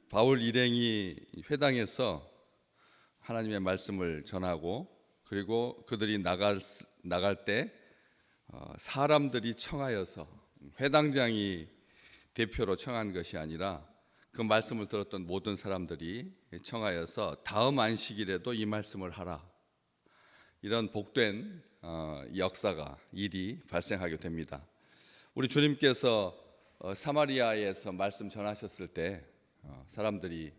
바울 일행이 회당에서 하나님의 말씀을 전하고 그리고 그들이 나갈 때 사람들이 청하여서 회당장이 대표로 청한 것이 아니라 그 말씀을 들었던 모든 사람들이 청하여서 다음 안식일에도 이 말씀을 하라, 이런 복된 역사가 일이 발생하게 됩니다. 우리 주님께서 사마리아에서 말씀 전하셨을 때 사람들이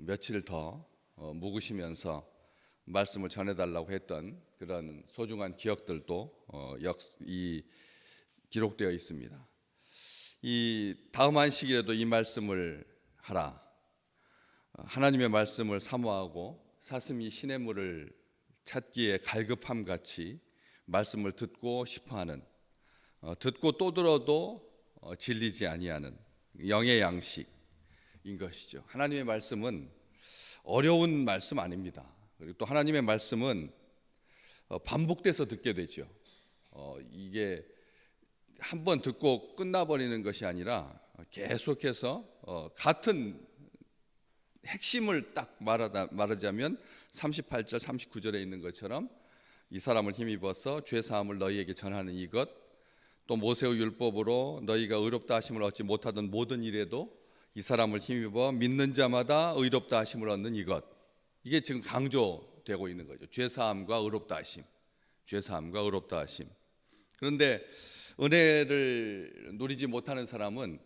며칠 더 묵으시면서 말씀을 전해달라고 했던 그런 소중한 기억들도 기록되어 있습니다. 이 다음 안식일에도 이 말씀을 하라, 하나님의 말씀을 사모하고 사슴이 시냇물을 찾기에 갈급함 같이 말씀을 듣고 싶어하는, 듣고 또 들어도 질리지 아니하는 영의 양식인 것이죠. 하나님의 말씀은 어려운 말씀 아닙니다. 그리고 또 하나님의 말씀은 반복돼서 듣게 되죠. 이게 한 번 듣고 끝나버리는 것이 아니라 계속해서 같은 핵심을 딱 말하자면 38절 39절에 있는 것처럼 이 사람을 힘입어서 죄사함을 너희에게 전하는 이것, 또 모세의 율법으로 너희가 의롭다 하심을 얻지 못하던 모든 일에도 이 사람을 힘입어 믿는 자마다 의롭다 하심을 얻는 이것, 이게 지금 강조되고 있는 거죠. 죄사함과 의롭다 하심, 죄사함과 의롭다 하심. 그런데 은혜를 누리지 못하는 사람은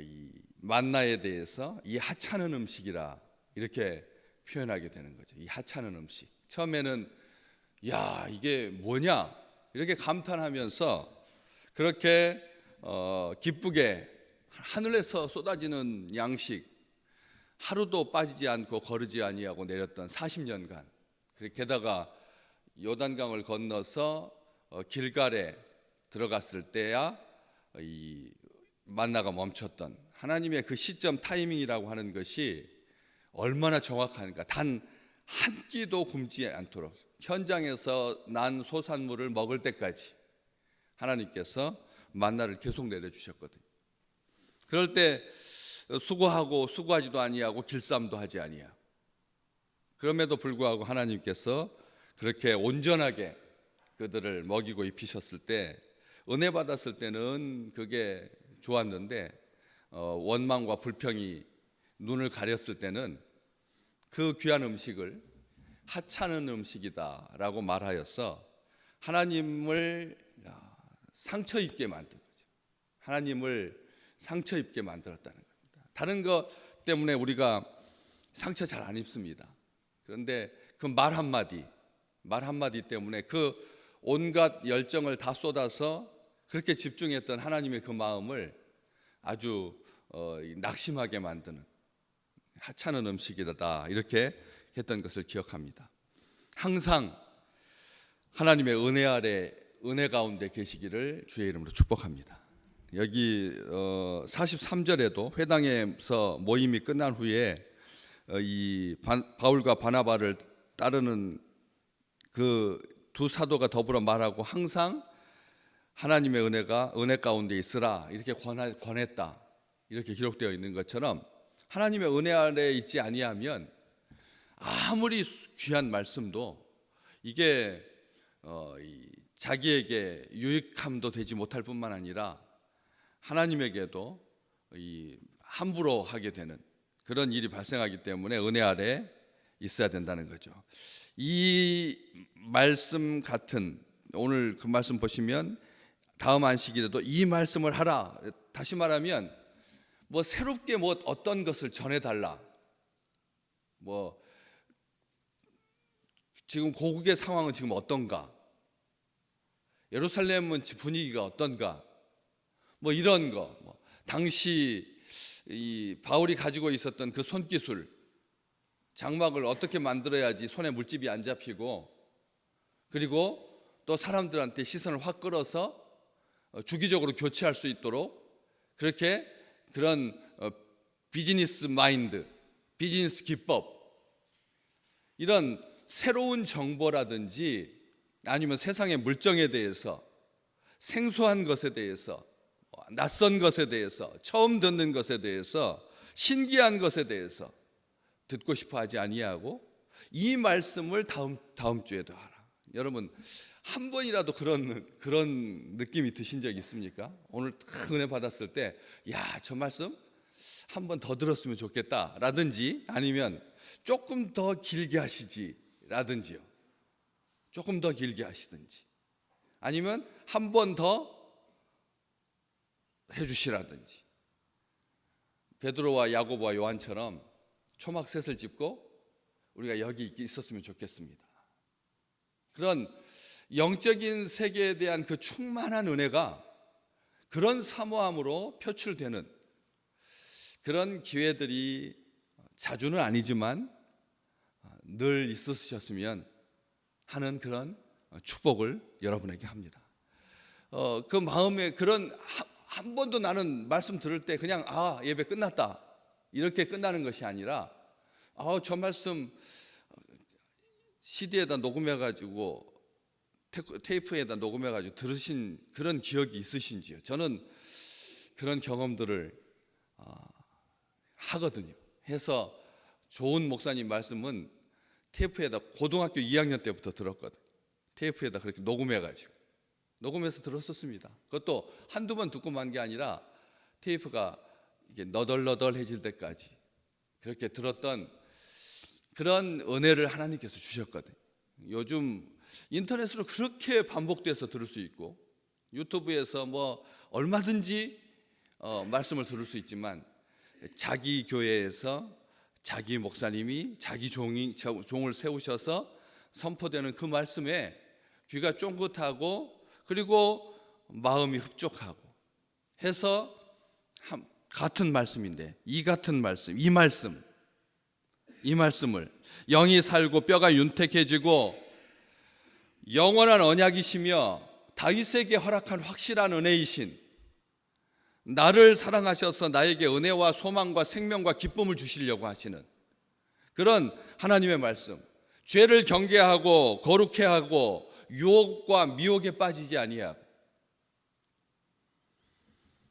이 만나에 대해서 이 하찮은 음식이라 이렇게 표현하게 되는 거죠. 이 하찮은 음식. 처음에는 야, 이게 뭐냐 이렇게 감탄하면서 그렇게 기쁘게 하늘에서 쏟아지는 양식, 하루도 빠지지 않고 거르지 아니하고 내렸던 40년간, 게다가 요단강을 건너서 길갈에 들어갔을 때야 이 만나가 멈췄던 하나님의 그 시점 타이밍이라고 하는 것이 얼마나 정확한가. 단 한 끼도 굶지 않도록 현장에서 난 소산물을 먹을 때까지 하나님께서 만나를 계속 내려주셨거든요. 그럴 때 수고하지도 아니하고 길쌈도 하지 아니하고, 그럼에도 불구하고 하나님께서 그렇게 온전하게 그들을 먹이고 입히셨을 때, 은혜 받았을 때는 그게 좋았는데 원망과 불평이 눈을 가렸을 때는 그 귀한 음식을 하찮은 음식이다라고 말하여서 하나님을 상처 입게 만든 거죠. 하나님을 상처 입게 만들었다는 겁니다. 다른 것 때문에 우리가 상처 잘 안 입습니다. 그런데 그 말 한마디 때문에 그 온갖 열정을 다 쏟아서 그렇게 집중했던 하나님의 그 마음을 아주 낙심하게 만드는 하찮은 음식이다, 이렇게 했던 것을 기억합니다. 항상 하나님의 은혜 아래, 은혜 가운데 계시기를 주의 이름으로 축복합니다. 여기 43절에도 회당에서 모임이 끝난 후에 이 바울과 바나바를 따르는 그 두 사도가 더불어 말하고 항상 하나님의 은혜 가운데 있으라 이렇게 권했다, 이렇게 기록되어 있는 것처럼 하나님의 은혜 아래 있지 아니하면 아무리 귀한 말씀도 이게 자기에게 유익함도 되지 못할 뿐만 아니라 하나님에게도 함부로 하게 되는 그런 일이 발생하기 때문에 은혜 아래 있어야 된다는 거죠. 이 말씀 같은, 오늘 그 말씀 보시면 다음 안식일에도 이 말씀을 하라. 다시 말하면 새롭게 어떤 것을 전해달라, 지금 고국의 상황은 지금 어떤가, 예루살렘은 분위기가 어떤가, 이런 거, 당시 이 바울이 가지고 있었던 그 손기술, 장막을 어떻게 만들어야지 손에 물집이 안 잡히고, 그리고 또 사람들한테 시선을 확 끌어서 주기적으로 교체할 수 있도록 그렇게 그런 비즈니스 마인드, 비즈니스 기법, 이런 새로운 정보라든지 아니면 세상의 물정에 대해서, 생소한 것에 대해서, 낯선 것에 대해서, 처음 듣는 것에 대해서 신기한 것에 대해서 듣고 싶어 하지 아니하고 이 말씀을 다음 주에도 하라. 여러분 한 번이라도 그런 느낌이 드신 적 있습니까? 오늘 은혜 받았을 때 야, 저 말씀 한 번 더 들었으면 좋겠다 라든지 아니면 조금 더 길게 하시지 라든지요. 조금 더 길게 하시든지 아니면 한 번 더 해주시라든지 베드로와 야고보와 요한처럼 초막셋을 짚고 우리가 여기 있었으면 좋겠습니다. 그런 영적인 세계에 대한 그 충만한 은혜가 그런 사모함으로 표출되는 그런 기회들이 자주는 아니지만 늘 있으셨으면 하는 그런 축복을 여러분에게 합니다. 그 마음에 그런 한 번도 나는 말씀 들을 때 그냥 예배 끝났다 이렇게 끝나는 것이 아니라 저 말씀 CD에다 녹음해가지고 테이프에다 녹음해가지고 들으신 그런 기억이 있으신지요? 저는 그런 경험들을 하거든요. 해서 좋은 목사님 말씀은 테이프에다 고등학교 2학년 때부터 들었거든. 테이프에다 그렇게 녹음해가지고 녹음해서 들었었습니다. 그것도 한두 번 듣고 만 게 아니라 테이프가 이게 너덜너덜해질 때까지 그렇게 들었던 그런 은혜를 하나님께서 주셨거든. 요즘 인터넷으로 그렇게 반복돼서 들을 수 있고 유튜브에서 뭐 얼마든지 말씀을 들을 수 있지만 자기 교회에서 자기 목사님이 자기 종을 세우셔서 선포되는 그 말씀에 귀가 쫑긋하고 그리고 마음이 흡족하고 해서 같은 말씀인데 이 말씀을 영이 살고 뼈가 윤택해지고 영원한 언약이시며 다윗에게 허락한 확실한 은혜이신 나를 사랑하셔서 나에게 은혜와 소망과 생명과 기쁨을 주시려고 하시는 그런 하나님의 말씀, 죄를 경계하고 거룩해 하고 유혹과 미혹에 빠지지 아니하고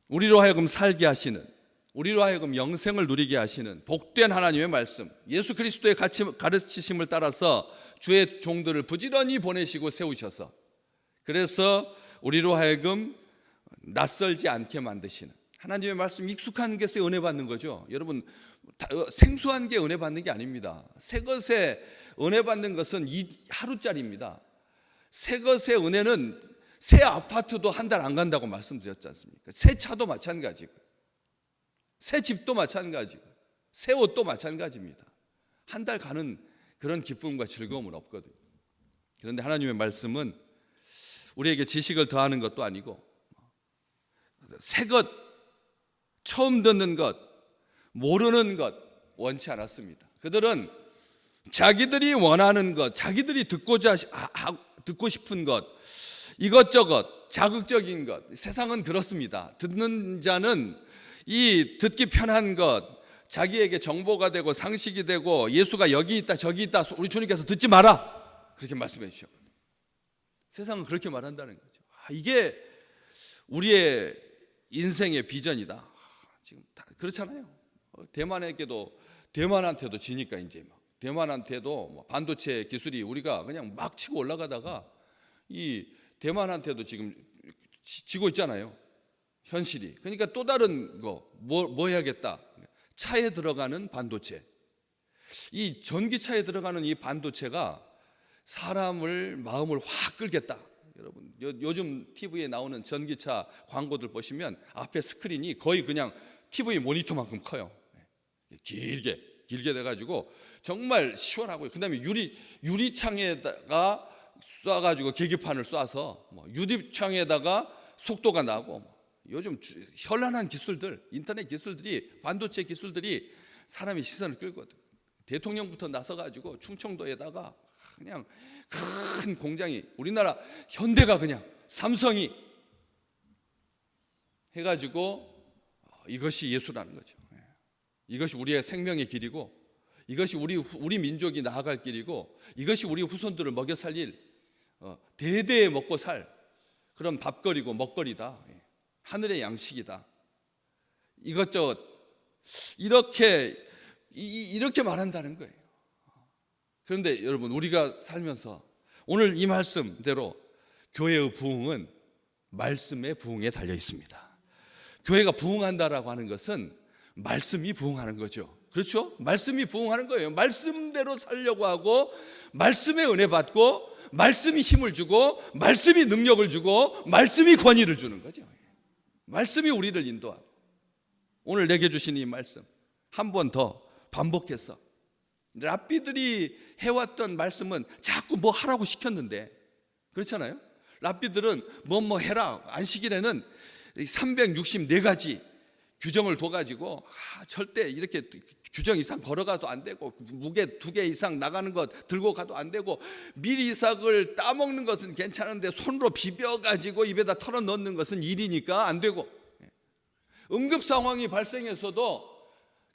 우리로 하여금 살게 하시는, 우리로 하여금 영생을 누리게 하시는 복된 하나님의 말씀, 예수 그리스도의 가르치심을 따라서 주의 종들을 부지런히 보내시고 세우셔서 그래서 우리로 하여금 낯설지 않게 만드시는 하나님의 말씀, 익숙한 것에 은혜 받는 거죠. 여러분 생소한 게 은혜 받는 게 아닙니다. 새 것에 은혜 받는 것은 하루짜리입니다. 새 것의 은혜는 새 아파트도 한 달 안 간다고 말씀드렸지 않습니까? 새 차도 마찬가지고 새 집도 마찬가지고 새 옷도 마찬가지입니다. 한 달 가는 그런 기쁨과 즐거움은 없거든요. 그런데 하나님의 말씀은 우리에게 지식을 더하는 것도 아니고 새 것, 처음 듣는 것, 모르는 것 원치 않았습니다. 그들은 자기들이 원하는 것, 자기들이 듣고 싶은 것, 이것저것 자극적인 것, 세상은 그렇습니다. 듣는 자는 이 듣기 편한 것, 자기에게 정보가 되고 상식이 되고 예수가 여기 있다 저기 있다 우리 주님께서 듣지 마라 그렇게 말씀해 주셨거든요. 세상은 그렇게 말한다는 거죠. 이게 우리의 인생의 비전이다. 지금 다 그렇잖아요. 대만한테도 지니까 이제 대만한테도 반도체 기술이 우리가 그냥 막 치고 올라가다가 이 대만한테도 지금 지고 있잖아요. 현실이. 그러니까 또 다른 뭐 해야겠다. 차에 들어가는 반도체. 이 전기차에 들어가는 이 반도체가 사람을 마음을 확 끌겠다. 여러분 요즘 TV에 나오는 전기차 광고들 보시면 앞에 스크린이 거의 그냥 TV 모니터만큼 커요. 길게 돼가지고 정말 시원하고요. 그다음에 유리창에다가 쏴가지고 계기판을 쏴서 유리창에다가 속도가 나고 요즘 현란한 기술들, 인터넷 기술들이 반도체 기술들이 사람의 시선을 끌거든. 대통령부터 나서가지고 충청도에다가 그냥 큰 공장이 우리나라 현대가 그냥 삼성이 해가지고 이것이 예수라는 거죠. 이것이 우리의 생명의 길이고 이것이 우리 민족이 나아갈 길이고 이것이 우리 후손들을 먹여 살릴 대대에 먹고 살 그런 밥거리고 먹거리다. 하늘의 양식이다. 이것저것 이렇게 말한다는 거예요. 그런데 여러분, 우리가 살면서 오늘 이 말씀대로 교회의 부흥은 말씀의 부흥에 달려 있습니다. 교회가 부흥한다라고 하는 것은 말씀이 부흥하는 거죠. 그렇죠? 말씀이 부흥하는 거예요. 말씀대로 살려고 하고, 말씀의 은혜 받고, 말씀이 힘을 주고, 말씀이 능력을 주고, 말씀이 권위를 주는 거죠. 말씀이 우리를 인도하고. 오늘 내게 주신 이 말씀 한 번 더 반복해서, 랍비들이 해왔던 말씀은 자꾸 뭐 하라고 시켰는데, 그렇잖아요? 랍비들은 뭐 해라, 안식일에는 364가지 규정을 둬가지고 절대 이렇게 규정 이상 걸어가도 안 되고, 무게 2개 이상 나가는 것 들고 가도 안 되고, 밀이삭을 따먹는 것은 괜찮은데 손으로 비벼가지고 입에다 털어 넣는 것은 일이니까 안 되고, 응급 상황이 발생해서도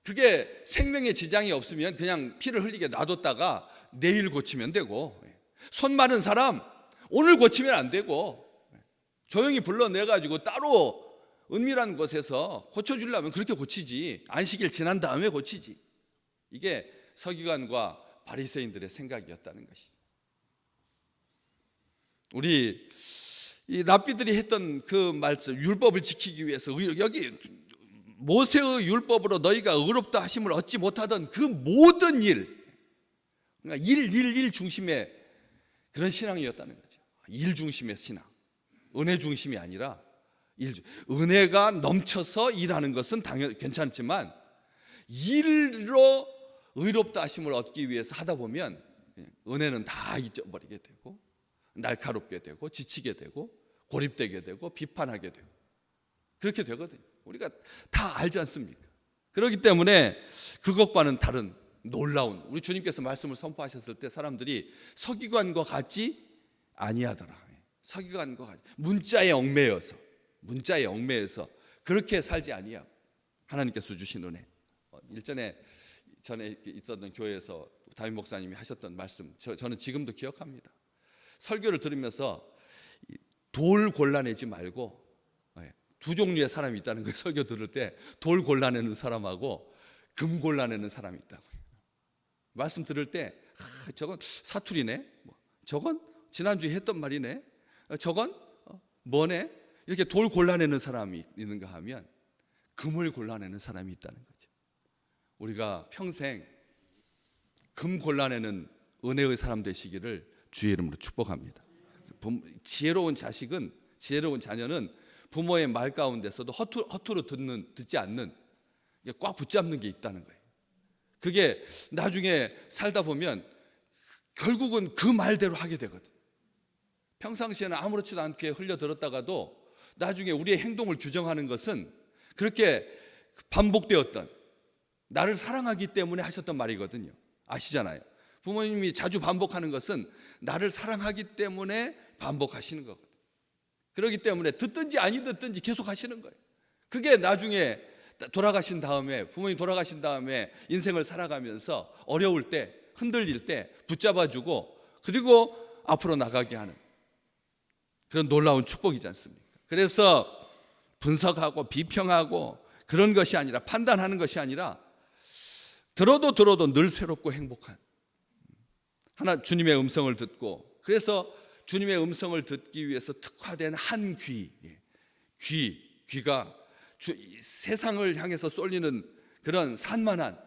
그게 생명에 지장이 없으면 그냥 피를 흘리게 놔뒀다가 내일 고치면 되고, 손 마른 사람 오늘 고치면 안 되고, 조용히 불러내가지고 따로 은밀한 곳에서 고쳐주려면 그렇게 고치지, 안식일 지난 다음에 고치지. 이게 서기관과 바리새인들의 생각이었다는 것이죠. 우리 이 랍비들이 했던 그 말씀, 율법을 지키기 위해서, 여기 모세의 율법으로 너희가 의롭다 하심을 얻지 못하던 그 모든 일, 그러니까 일 중심의 그런 신앙이었다는 거죠. 일 중심의 신앙, 은혜 중심이 아니라 은혜가 넘쳐서 일하는 것은 당연히 괜찮지만, 일로 의롭다 하심을 얻기 위해서 하다 보면 은혜는 다 잊어버리게 되고, 날카롭게 되고, 지치게 되고, 고립되게 되고, 비판하게 되고, 그렇게 되거든요. 우리가 다 알지 않습니까? 그렇기 때문에 그것과는 다른 놀라운, 우리 주님께서 말씀을 선포하셨을 때 사람들이 서기관과 같지 아니하더라. 서기관과 같이 문자에 얽매여서 그렇게 살지 아니하고, 하나님께서 주신 은혜. 전에 있었던 교회에서 담임 목사님이 하셨던 말씀, 저는 지금도 기억합니다. 설교를 들으면서 돌 골라내지 말고, 두 종류의 사람이 있다는 거예요. 설교 들을 때 돌 골라내는 사람하고 금 골라내는 사람이 있다고. 말씀 들을 때 저건 사투리네, 저건 지난주에 했던 말이네, 저건 뭐네, 이렇게 돌 골라내는 사람이 있는가 하면 금을 골라내는 사람이 있다는 거죠. 우리가 평생 금 골라내는 은혜의 사람 되시기를 주의 이름으로 축복합니다. 지혜로운 자녀는 부모의 말 가운데서도 허투루 듣지 않는, 꽉 붙잡는 게 있다는 거예요. 그게 나중에 살다 보면 결국은 그 말대로 하게 되거든. 평상시에는 아무렇지도 않게 흘려들었다가도 나중에 우리의 행동을 규정하는 것은 그렇게 반복되었던, 나를 사랑하기 때문에 하셨던 말이거든요. 아시잖아요. 부모님이 자주 반복하는 것은 나를 사랑하기 때문에 반복하시는 거거든요. 그렇기 때문에 듣든지 아니 듣든지 계속 하시는 거예요. 그게 나중에 돌아가신 다음에, 부모님 돌아가신 다음에 인생을 살아가면서 어려울 때, 흔들릴 때 붙잡아주고, 그리고 앞으로 나가게 하는 그런 놀라운 축복이지 않습니까? 그래서 분석하고 비평하고 그런 것이 아니라, 판단하는 것이 아니라, 들어도 늘 새롭고 행복한, 주님의 음성을 듣고, 그래서 주님의 음성을 듣기 위해서 특화된 한 귀가 세상을 향해서 쏠리는 그런 산만한,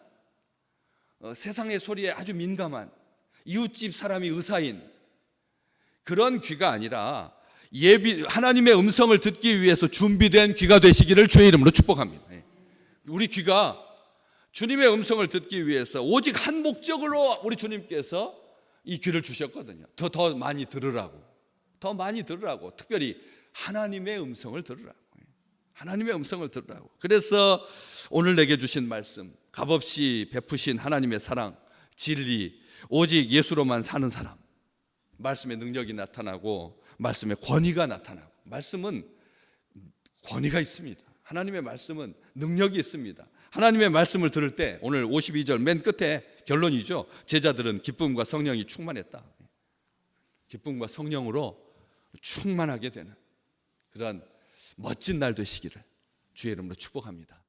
세상의 소리에 아주 민감한 이웃집 사람이 의사인 그런 귀가 아니라, 하나님의 음성을 듣기 위해서 준비된 귀가 되시기를 주의 이름으로 축복합니다. 우리 귀가 주님의 음성을 듣기 위해서 오직 한 목적으로 우리 주님께서 이 귀를 주셨거든요. 더 많이 들으라고, 특별히 하나님의 음성을 들으라고. 그래서 오늘 내게 주신 말씀, 값없이 베푸신 하나님의 사랑, 진리, 오직 예수로만 사는 사람, 말씀의 능력이 나타나고 말씀의 권위가 나타나고. 말씀은 권위가 있습니다. 하나님의 말씀은 능력이 있습니다. 하나님의 말씀을 들을 때, 오늘 52절 맨 끝에 결론이죠. 제자들은 기쁨과 성령이 충만했다. 기쁨과 성령으로 충만하게 되는 그런 멋진 날 되시기를 주의 이름으로 축복합니다.